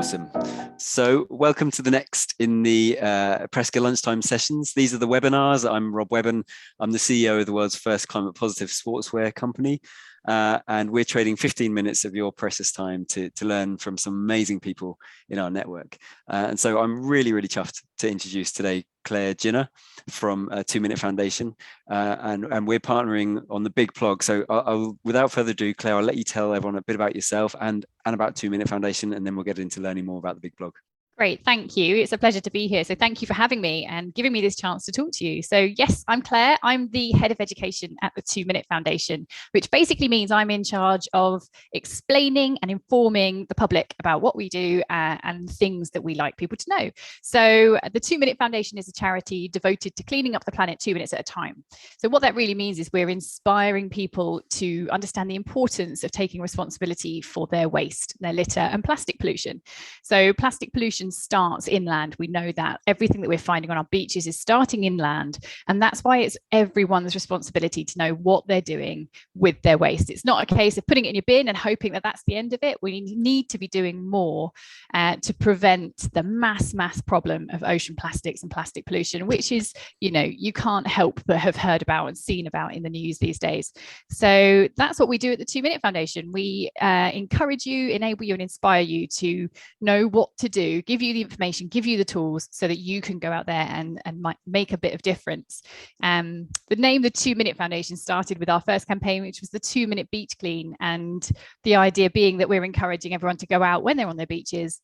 Awesome. So welcome to the next in the Presca Lunchtime sessions. These are the webinars. I'm Rob Webben. I'm the CEO of the world's first climate positive sportswear company. And we're trading 15 minutes of your precious time to learn from some amazing people in our network. And so I'm really, really chuffed to introduce today Claire Ginner from 2 Minute Foundation. And we're partnering on the big plog. So I'll, without further ado, Claire, I'll let you tell everyone a bit about yourself and about 2 Minute Foundation, and then we'll get into learning more about the big blog. Great, thank you. It's a pleasure to be here. So thank you for having me and giving me this chance to talk to you. So yes, I'm Claire. I'm the head of education at the 2 Minute Foundation, which basically means I'm in charge of explaining and informing the public about what we do and things that we like people to know. So the 2 Minute Foundation is a charity devoted to cleaning up the planet 2 minutes at a time. So what that really means is we're inspiring people to understand the importance of taking responsibility for their waste, their litter and plastic pollution. So plastic pollution starts inland. We know that everything that we're finding on our beaches is starting inland, and that's why it's everyone's responsibility to know what they're doing with their waste. It's not a case of putting it in your bin and hoping that that's the end of it. We need to be doing more to prevent the mass problem of ocean plastics and plastic pollution, which is, you know, you can't help but have heard about and seen about in the news these days. So that's what we do at the 2 Minute Foundation. We encourage you, enable you and inspire you to know what to do, give you the information, give you the tools so that you can go out there and make a bit of difference. The name, the 2 Minute Foundation, started with our first campaign, which was the 2 Minute Beach Clean. And the idea being that we're encouraging everyone to go out when they're on their beaches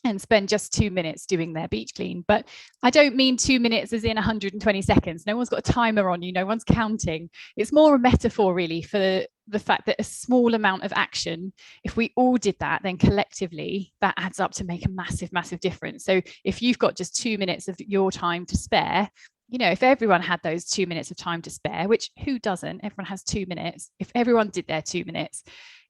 and spend just 2 minutes doing their beach clean. But I don't mean 2 minutes as in 120 seconds. No one's got a timer on you, no one's counting. It's more a metaphor really for the fact that a small amount of action, if we all did that, then collectively that adds up to make a massive difference. So if you've got just 2 minutes of your time to spare, you know, if everyone had those 2 minutes of time to spare, which who doesn't, everyone has 2 minutes, if everyone did their 2 minutes,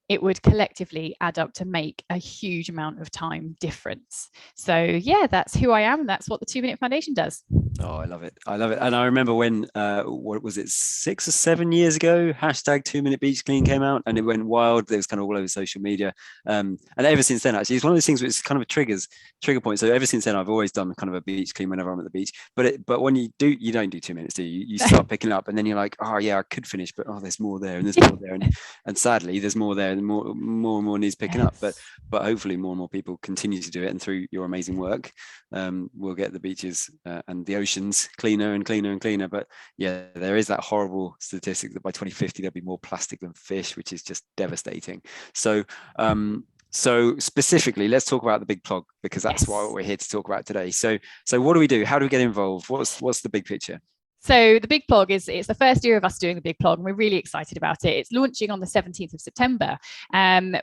it would collectively add up to make a huge amount of time difference. So yeah, that's who I am. That's what the 2 Minute Foundation does. Oh, I love it. I love it. And I remember when, what was it, 6 or 7 years ago, hashtag 2 Minute Beach Clean came out and it went wild. It was kind of all over social media. And ever since then, actually, it's one of those things which is kind of a trigger point. So ever since then, I've always done kind of a beach clean whenever I'm at the beach. But when you do, you don't do 2 minutes, do you? You start picking up and then you're like, oh yeah, I could finish, but oh, there's more there and there's more there. And sadly, there's more there and more needs picking up. But hopefully more and more people continue to do it. And through your amazing work, we'll get the beaches and the oceans cleaner and cleaner. But yeah, there is that horrible statistic that by 2050 there'll be more plastic than fish, which is just devastating. So specifically, let's talk about the big plog, because that's what we're here to talk about today. So what do we do? How do we get involved? What's the big picture? So the big plog it's the first year of us doing the big plog, and we're really excited about it. It's launching on the 17th of September,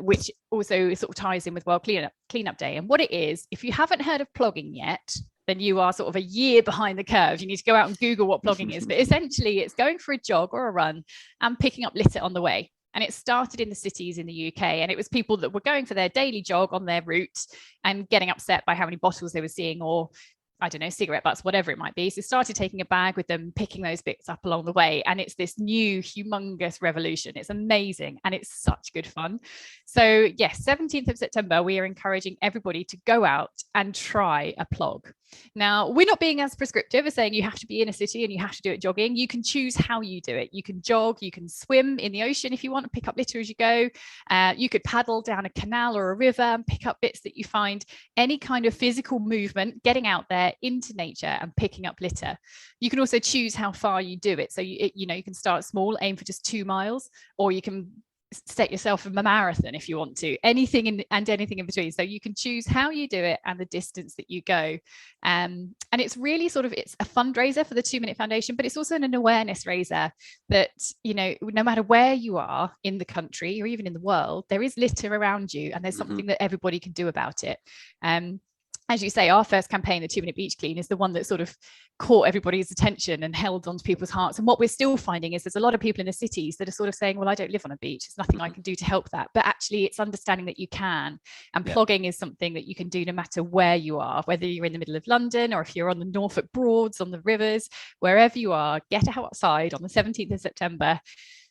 which also sort of ties in with World Cleanup Day. And what it is, if you haven't heard of plogging yet, then you are sort of a year behind the curve. You need to go out and Google what plogging is. But essentially, it's going for a jog or a run and picking up litter on the way. And it started in the cities in the UK, and it was people that were going for their daily jog on their route and getting upset by how many bottles they were seeing, or I don't know, cigarette butts, whatever it might be. So started taking a bag with them, picking those bits up along the way. And it's this new humongous revolution. It's amazing. And it's such good fun. So yes, 17th of September, we are encouraging everybody to go out and try a plog. Now, we're not being as prescriptive as saying you have to be in a city and you have to do it jogging. You can choose how you do it. You can jog, you can swim in the ocean if you want to pick up litter as you go. You could paddle down a canal or a river and pick up bits that you find. Any kind of physical movement, getting out there into nature and picking up litter. You can also choose how far you do it. So you can start small, aim for just 2 miles, or you can set yourself a marathon if you want to, anything in between. So you can choose how you do it and the distance that you go. And it's really it's a fundraiser for the 2 Minute Foundation, but it's also an awareness raiser that, you know, no matter where you are in the country or even in the world, there is litter around you and there's something that everybody can do about it. As you say, our first campaign, the 2 Minute Beach Clean, is the one that sort of caught everybody's attention and held onto people's hearts. And what we're still finding is there's a lot of people in the cities that are sort of saying, well, I don't live on a beach. There's nothing I can do to help that. But actually, it's understanding that you can. And plogging is something that you can do no matter where you are, whether you're in the middle of London or if you're on the Norfolk Broads, on the rivers, wherever you are, get outside on the 17th of September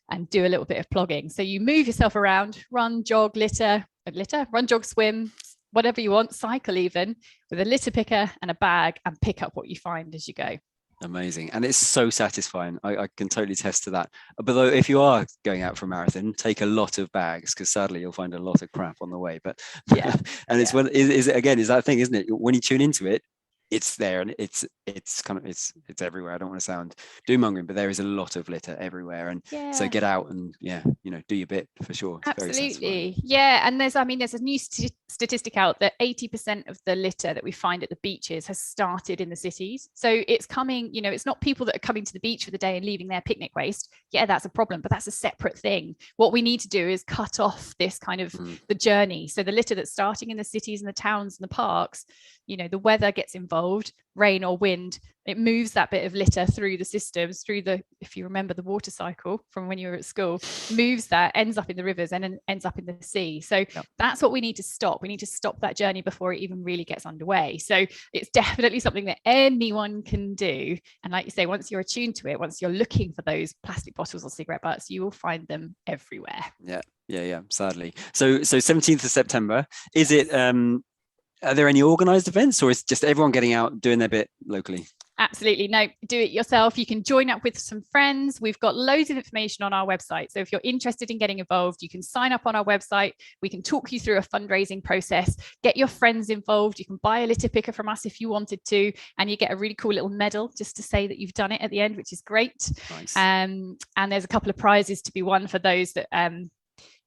and do a little bit of plogging. So you move yourself around, run, jog, run, jog, swim, whatever you want, cycle even, with a litter picker and a bag, and pick up what you find as you go. Amazing. And it's so satisfying. I can totally attest to that. But though, if you are going out for a marathon, take a lot of bags, because sadly you'll find a lot of crap on the way. But yeah, and it's when is it again, is that thing, isn't it? When you tune into it, it's there, and it's kind of it's everywhere. I don't want to sound doom mongering, but there is a lot of litter everywhere, and so get out and do your bit for sure. It's absolutely. And there's a new statistic out that 80% of the litter that we find at the beaches has started in the cities. So it's coming, it's not people that are coming to the beach for the day and leaving their picnic waste. Yeah, that's a problem, but that's a separate thing. What we need to do is cut off this kind of the journey. So the litter that's starting in the cities and the towns and the parks, the weather gets involved, rain or wind, it moves that bit of litter through the systems, if you remember the water cycle from when you were at school, moves that, ends up in the rivers, and then ends up in the sea. So that's what we need to stop. We need to stop that journey before it even really gets underway. So it's definitely something that anyone can do. And like you say, once you're attuned to it, once you're looking for those plastic bottles or cigarette butts, you will find them everywhere. Yeah, sadly. So 17th of September, is it are there any organized events, or is just everyone getting out doing their bit locally? Absolutely. No, do it yourself. You can join up with some friends. We've got loads of information on our website. So if you're interested in getting involved, you can sign up on our website. We can talk you through a fundraising process, get your friends involved. You can buy a litter picker from us if you wanted to, and you get a really cool little medal just to say that you've done it at the end, which is great. Nice. And there's a couple of prizes to be won for those that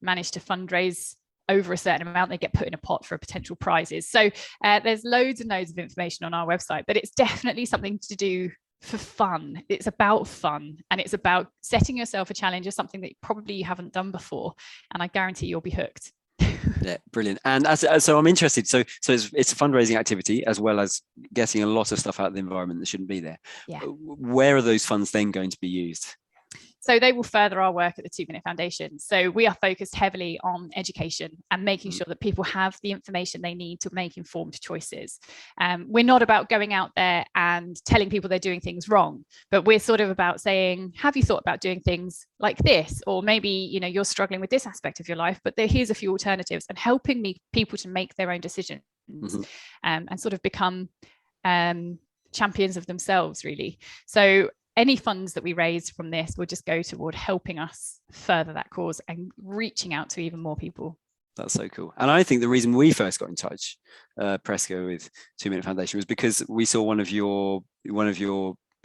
manage to fundraise over a certain amount. They get put in a pot for potential prizes. So there's loads and loads of information on our website, but it's definitely something to do for fun. It's about fun, and it's about setting yourself a challenge of something that probably you haven't done before, and I guarantee you'll be hooked. Yeah, brilliant. And so I'm interested. So it's a fundraising activity, as well as getting a lot of stuff out of the environment that shouldn't be there. Yeah. Where are those funds then going to be used? So they will further our work at the 2 Minute Foundation. So we are focused heavily on education and making sure that people have the information they need to make informed choices. We're not about going out there and telling people they're doing things wrong, but we're sort of about saying, have you thought about doing things like this? Or maybe, you're struggling with this aspect of your life, but here's a few alternatives, and helping people to make their own decisions and sort of become champions of themselves, really. So any funds that we raise from this will just go toward helping us further that cause and reaching out to even more people. That's so cool. And I think the reason we first got in touch, Presco, with 2 Minute Foundation, was because we saw one of your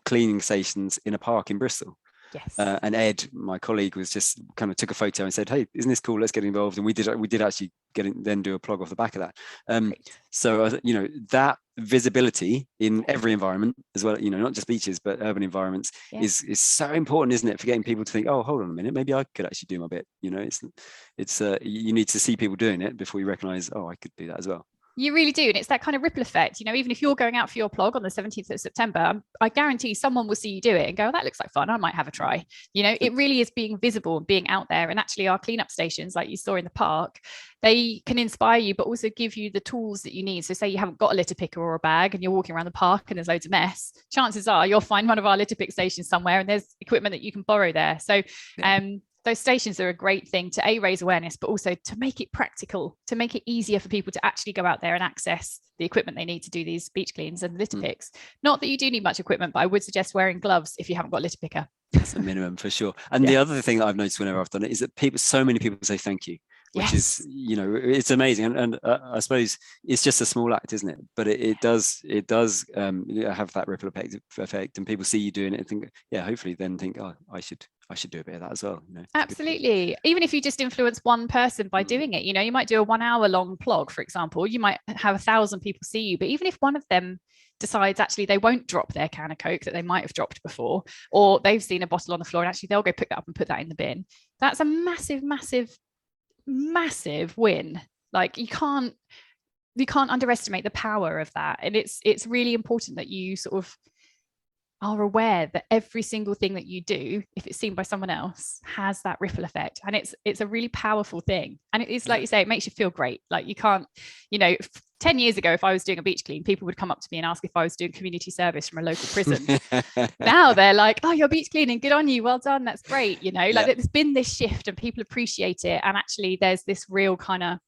cleaning stations in a park in Bristol. Yes. And Ed, my colleague, was just kind of took a photo and said, "Hey, isn't this cool? Let's get involved." And we did actually then do a plug off the back of that. So that visibility in every environment as well, not just beaches but urban environments, is so important, isn't it, for getting people to think, oh, hold on a minute, maybe I could actually do my bit. It's you need to see people doing it before you recognize, oh, I could do that as well. You really do. And it's that kind of ripple effect. Even if you're going out for your plog on the 17th of September, I guarantee someone will see you do it and go, oh, that looks like fun, I might have a try. It really is being visible and being out there. And actually our cleanup stations, like you saw in the park, they can inspire you, but also give you the tools that you need. So say you haven't got a litter picker or a bag and you're walking around the park and there's loads of mess, chances are you'll find one of our litter pick stations somewhere and there's equipment that you can borrow there. So those stations are a great thing to raise awareness, but also to make it practical, to make it easier for people to actually go out there and access the equipment they need to do these beach cleans and litter picks. Not that you do need much equipment, but I would suggest wearing gloves if you haven't got a litter picker. That's a minimum for sure. And the other thing that I've noticed whenever I've done it is that so many people say thank you, which is, it's amazing. And I suppose it's just a small act, isn't it? But it does have that ripple effect, and people see you doing it and think, hopefully then think, oh, I should do a bit of that as well. Absolutely. Even if you just influence one person by doing it, you might do a 1 hour long plog, for example, you might have 1,000 people see you, but even if one of them decides actually they won't drop their can of Coke that they might have dropped before, or they've seen a bottle on the floor and actually they'll go pick that up and put that in the bin, that's a massive win. Like you can't underestimate the power of that. And it's really important that you sort of are aware that every single thing that you do, if it's seen by someone else, has that ripple effect. And it's a really powerful thing. And it is, like you say, it makes you feel great. Like you can't, 10 years ago, if I was doing a beach clean, people would come up to me and ask if I was doing community service from a local prison. Now they're like, oh, you're beach cleaning, good on you, well done, that's great. Like there's been this shift and people appreciate it. And actually there's this real kind of,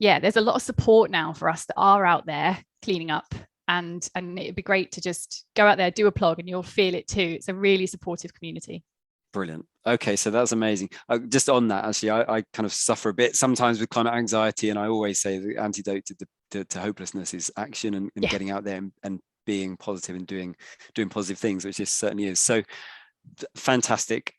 yeah, there's a lot of support now for us that are out there cleaning up. And it'd be great to just go out there, do a plog, and you'll feel it too. It's a really supportive community. Brilliant. Okay, so that's amazing. Just on that, actually, I kind of suffer a bit sometimes with climate anxiety, and I always say the antidote to hopelessness is action and getting out there and being positive and doing positive things, which this certainly is. So fantastic.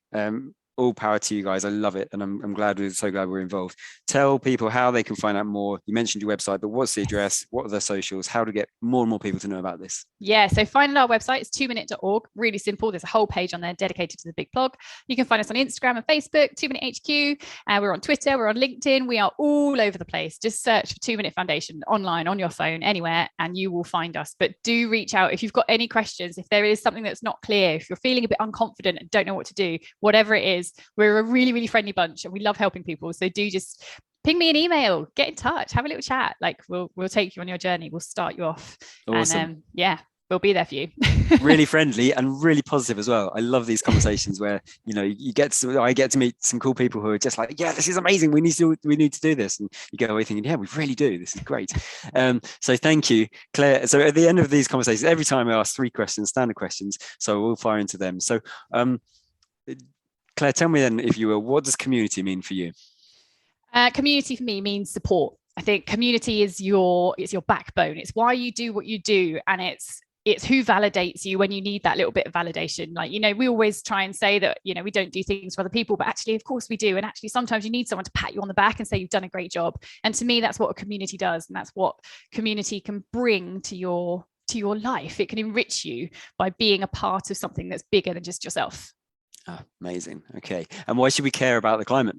All power to you guys. I love it, and I'm so glad we're involved. Tell people how they can find out more. You mentioned your website, but what's the address? What are the socials? How to get more and more people to know about this? Yeah, so find our website. It's 2minute.org. Really simple. There's a whole page on there dedicated to the big plog. You can find us on Instagram and Facebook, 2 Minute HQ. We're on Twitter. We're on LinkedIn. We are all over the place. Just search for 2 Minute Foundation online, on your phone, anywhere, and you will find us. But do reach out if you've got any questions. If there is something that's not clear, if you're feeling a bit unconfident and don't know what to do, whatever it is, we're a really, really friendly bunch and we love helping people. So do just ping me an email, get in touch, have a little chat. Like we'll take you on your journey. We'll start you off. Awesome. And we'll be there for you. Really friendly and really positive as well. I love these conversations where, I get to meet some cool people who are just like, yeah, this is amazing. We need to do this. And you go away thinking, yeah, we really do. This is great. So thank you, Claire. So at the end of these conversations, every time I ask 3 questions, standard questions, so we'll fire into them. So Claire, tell me then, if you will, what does community mean for you? Community for me means support. I think community is your backbone. It's why you do what you do, and it's who validates you when you need that little bit of validation. Like, we always try and say that, we don't do things for other people, but actually, of course we do. And actually, sometimes you need someone to pat you on the back and say you've done a great job. And to me, that's what a community does. And that's what community can bring to your life. It can enrich you by being a part of something that's bigger than just yourself. Oh, amazing. Okay. And why should we care about the climate?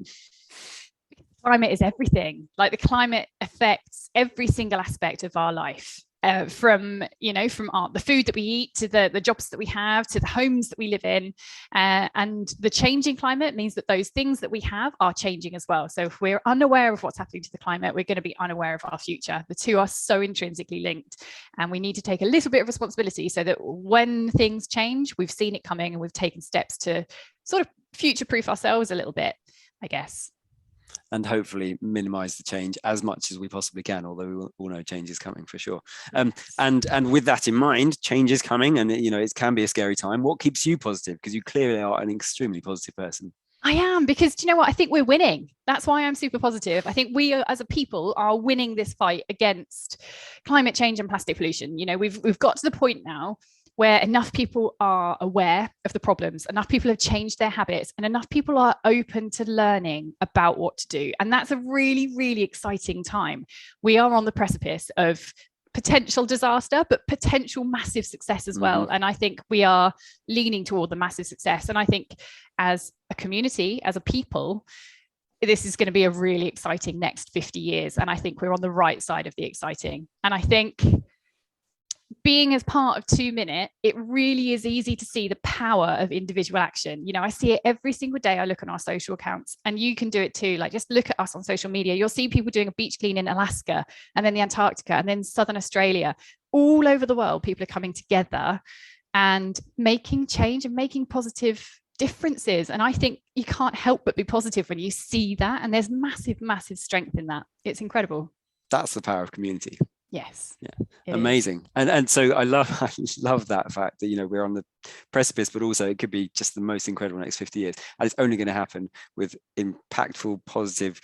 Climate is everything. Like, the climate affects every single aspect of our life. From the food that we eat, to the jobs that we have, to the homes that we live in, and the changing climate means that those things that we have are changing as well. So if we're unaware of what's happening to the climate, we're going to be unaware of our future. The two are so intrinsically linked, and we need to take a little bit of responsibility so that when things change, we've seen it coming and we've taken steps to sort of future-proof ourselves a little bit, I guess. And hopefully minimize the change as much as we possibly can, although we all know change is coming for sure. And with that in mind, change is coming, and it can be a scary time. What keeps you positive? Because you clearly are an extremely positive person. I am, because do you know what? I think we're winning. That's why I'm super positive. I think we as a people are winning this fight against climate change and plastic pollution. We've got to the point now where enough people are aware of the problems, enough people have changed their habits, and enough people are open to learning about what to do. And that's a really, really exciting time. We are on the precipice of potential disaster, but potential massive success as well. And I think we are leaning toward the massive success. And I think as a community, as a people, this is going to be a really exciting next 50 years. And I think we're on the right side of the exciting. And I think being as part of 2 Minute, it really is easy to see the power of individual action. I see it every single day. I look on our social accounts, and you can do it too. Like, just look at us on social media. You'll see people doing a beach clean in Alaska, and then the Antarctica, and then Southern Australia. All over the world, people are coming together and making change and making positive differences. And I think you can't help but be positive when you see that. And there's massive, massive strength in that. It's incredible. That's the power of community. Yes. Yeah. Amazing. And so I love that fact that, we're on the precipice, but also it could be just the most incredible next 50 years. And it's only going to happen with impactful, positive,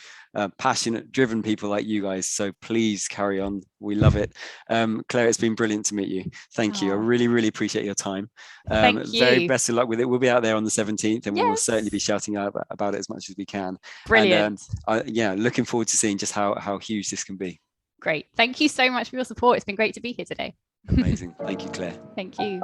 passionate, driven people like you guys. So please carry on. We love it. Claire, it's been brilliant to meet you. Thank you. I really, really appreciate your time. Thank you. Very best of luck with it. We'll be out there on the 17th, and we'll certainly be shouting out about it as much as we can. Brilliant. And looking forward to seeing just how huge this can be. Great. Thank you so much for your support. It's been great to be here today. Amazing. Thank you, Claire. Thank you.